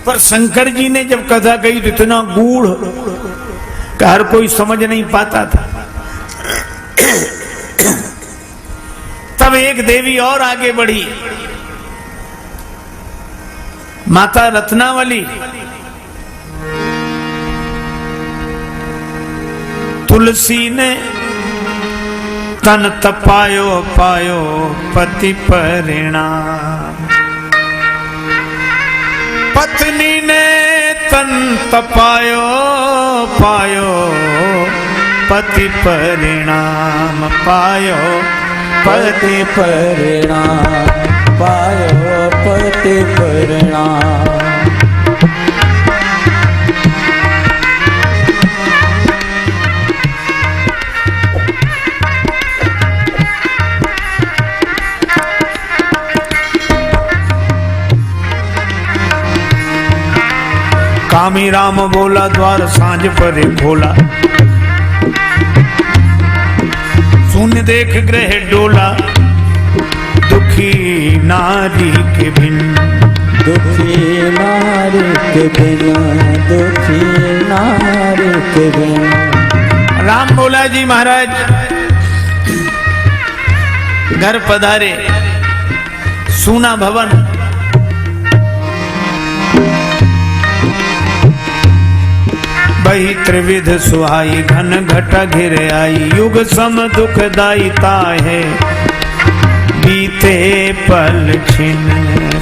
पर शंकर जी ने जब कथा कही तो इतना गूढ़ कि हर कोई समझ नहीं पाता था। तब एक देवी और आगे बढ़ी, माता रत्नावली। तुलसी ने तन तपायो पायो पति परिणाम, पत्नी ने तन तपायो पायो पति परिणाम, पायो पति परिणाम, पायो पति परिणाम। कामी राम बोला द्वार सांझ परे खोला, सुन देख ग्रह डोला, दुखी नारी के बिन, दुखी नारी के बिन, दुखी नारी के बिन। राम बोला जी महाराज घर पधारे, सूना भवन, बही त्रिविध सुहाई, घन घटा घिर आई, युग सम दुखदाई ताहे, बीते पल छिन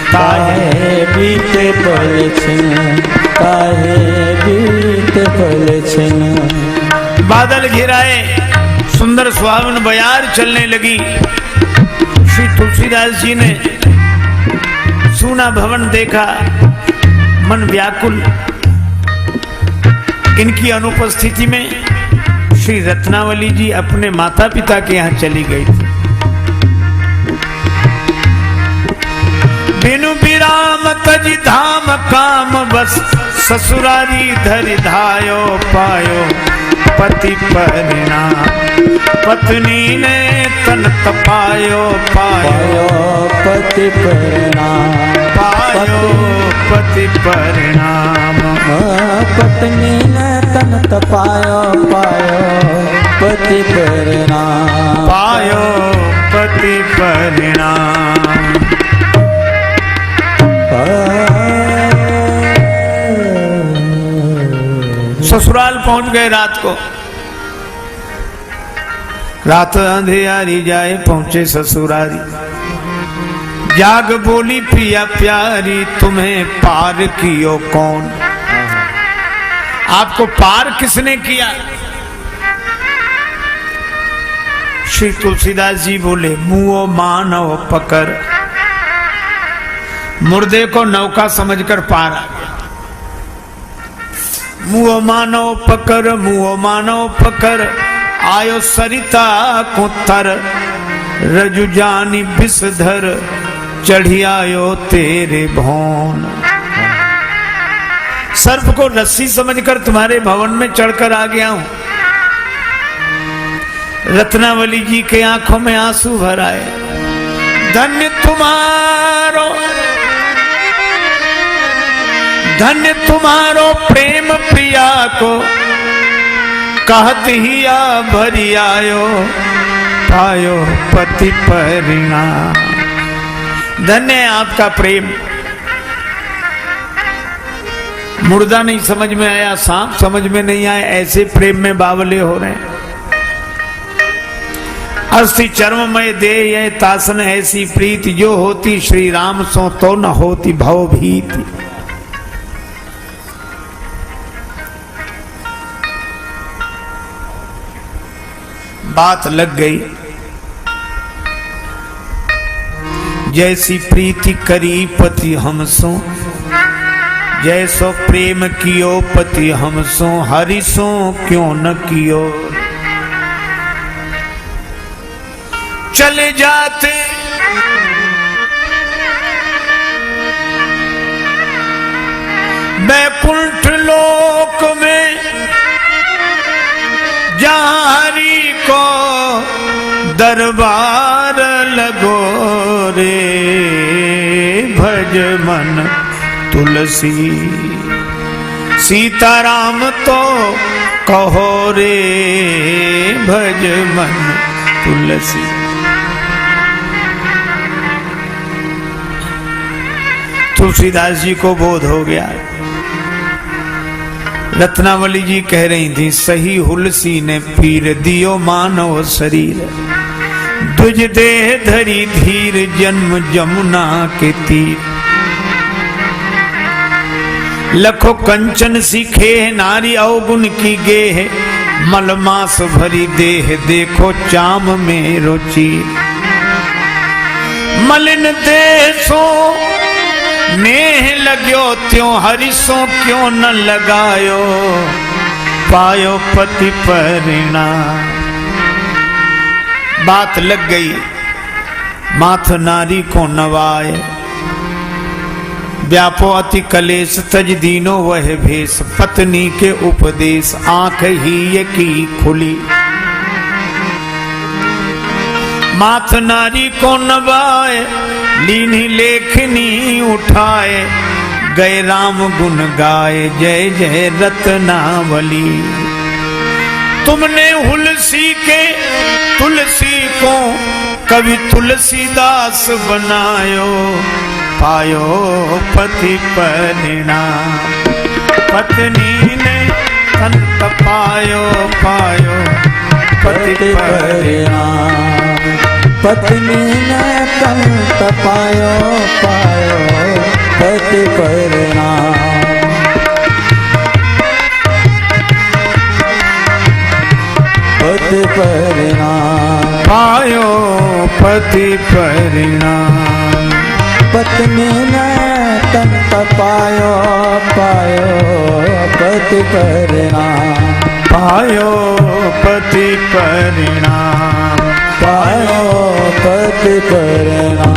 ताहे, बीते पल छिन ताहे, बीते पल छिन। बादल घिराए, सुंदर सुहावन बयार चलने लगी। श्री तुलसीदास जी ने सूना भवन देखा, मन व्याकुल। इनकी अनुपस्थिति में श्री रत्नावली जी अपने माता पिता के यहाँ चली गई थी। बिनु विराम तज धाम काम बस, ससुरारी धरि धायो पायो पति परिणाम, पत्नी ने तन तपायो पायो पति परिणाम, पायो पति परिणाम, पत्नी ने तन तपायो पायो पति परिणाम, पायो पति परिणाम। ससुराल पहुंच गए रात को। रात अंधेरी जाए पहुंचे ससुरारी, जाग बोली पिया प्यारी, तुम्हें पार कियो कौन? आपको पार किसने किया? श्री तुलसीदास जी बोले, मुओ मानव पकड़, मुर्दे को नौका समझकर पार आ गया। मुओ मानव पकड़, मुओ मानव पकड़, आयो सरिता को तर, रजु जानी विषधर, चढ़ी आयो तेरे भौन। सर्प को रस्सी समझकर तुम्हारे भवन में चढ़कर आ गया हूं। रत्नावली जी के आंखों में आंसू भर आए। धन्य तुम्हारो, धन्य तुम्हारो प्रेम प्रिया को, कहत ही आ भरी आयो पायो पति परिणाम। धन्य है आपका प्रेम। मुर्दा नहीं समझ में आया, सांप समझ में नहीं आया, ऐसे प्रेम में बावले हो रहे हैं। अस्थि चर्ममय देह ये तासन, ऐसी प्रीति जो होती श्री राम सो तो न होती भव भीति। बात लग गई। जैसी प्रीति करी पति हमसो, जैसो प्रेम कियो पति हमसो, हरिसो क्यों न कियो। चले जाते बैकुंठ लोक में, जहाँ हरि को दरबार लगो रे। भज मन तुलसी। सीताराम तो कहो रे भज मन तुलसी। तुलसीदास जी को बोध हो गया। रत्नावली जी कह रही थी, सही हुलसी ने पीर दियो मानव शरीर, तुझ देह धरी धीर जन्म जमुना के तीर। लखो कंचन सीखे नारी अवगुण की गेह, मलमास भरी देह देखो चाम में रुचि। मलिन देशो नेह लग्यो त्यों हरिसो क्यों न लगायो, पायो पति परिणाम। बात लग गई, माथ नारी को नवाए, व्यापो अति कलेश तज दीनो वह भेष। पत्नी के उपदेश आंख ही ये की खुली, माथ नारी को नवाए, लीनी लेखनी उठाए, गए राम गुण गाए जय जय रत्नावली। तुमने हुलसी के तुलसी को कवि तुलसीदास बनायो, पायो पति परिणाम। पत्नी ने तन तपायो, पायो पति परिणाम। पत्नी ने तन तपायो, पायो पति परिणाम। पति परिणाम, पायो पति परिणाम। पत्नी ने तन तपायो, पायो पति परिणाम। पायो पति परिणाम। पायो पति परिणाम।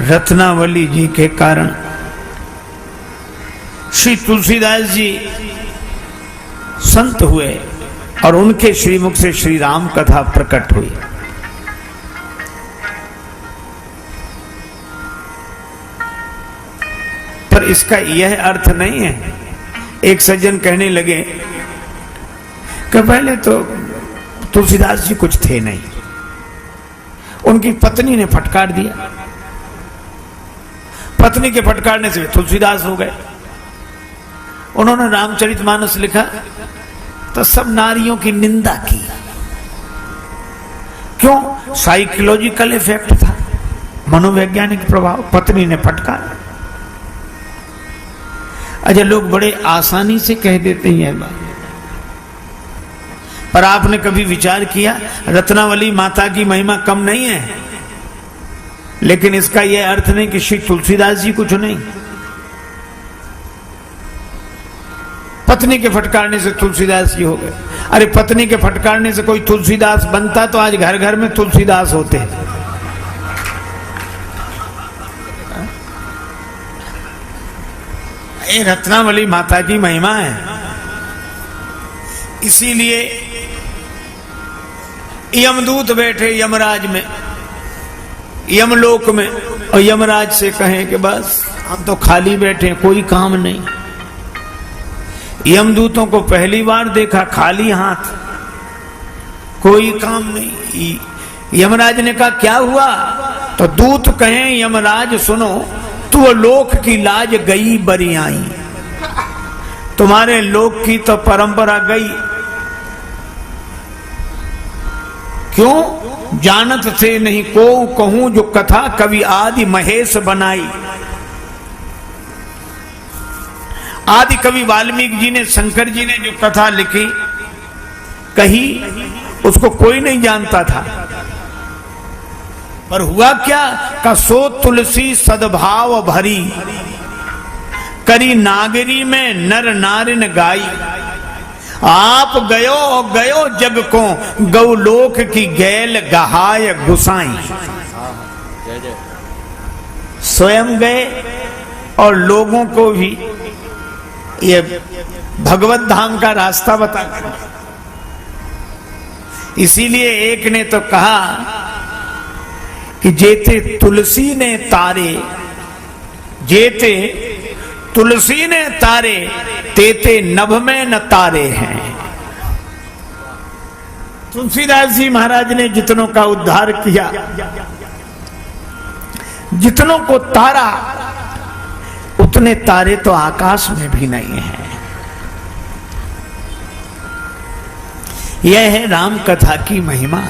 रत्नावली जी के कारण श्री तुलसीदास जी संत हुए और उनके श्रीमुख से श्री राम कथा प्रकट हुई। पर इसका यह अर्थ नहीं है, एक सज्जन कहने लगे कि पहले तो तुलसीदास जी कुछ थे नहीं, उनकी पत्नी ने फटकार दिया, पत्नी के फटकारने से तुलसीदास हो गए। उन्होंने रामचरितमानस लिखा तो सब नारियों की निंदा की। क्यों? साइकोलॉजिकल इफेक्ट था, मनोवैज्ञानिक प्रभाव, पत्नी ने फटकार। अच्छा, लोग बड़े आसानी से कह देते हैं बात, पर आपने कभी विचार किया रत्नावली माता की महिमा कम नहीं है, लेकिन इसका यह अर्थ नहीं कि श्री तुलसीदास जी कुछ नहीं। पत्नी के फटकारने से तुलसीदास जी हो गए। अरे पत्नी के फटकारने से कोई तुलसीदास बनता तो आज घर घर में तुलसीदास होते। ये रत्नावली माता की महिमा है। इसीलिए यमदूत बैठे यमराज में, यमलोक में, और यमराज से कहें कि बस हम तो खाली बैठे, कोई काम नहीं। यमदूतों को पहली बार देखा खाली हाथ, कोई काम नहीं। यमराज ने कहा क्या हुआ? तो दूत कहें यमराज सुनो, तू लोक की लाज गई बरी आई, तुम्हारे लोक की तो परंपरा गई। क्यों? जानत थे नहीं को कहूं जो कथा कवि आदि महेश बनाई। आदि कवि वाल्मीकि जी ने, शंकर जी ने जो कथा लिखी कही, उसको कोई नहीं जानता था। पर हुआ क्या? का सो तुलसी सद्भाव भरी, करी नागरी में नर नारिन गाई। आप गयो जग को गौलोक की गैल गहाय गुसाई। स्वयं गए और लोगों को भी ये भगवत धाम का रास्ता बता। इसीलिए एक ने तो कहा कि जेते तुलसी ने तारे, जेते तुलसी ने तारे, तेते नभ में न तारे हैं। तुलसीदास जी महाराज ने जितनों का उद्धार किया, जितनों को तारा, उतने तारे तो आकाश में भी नहीं हैं। यह है राम कथा की महिमा।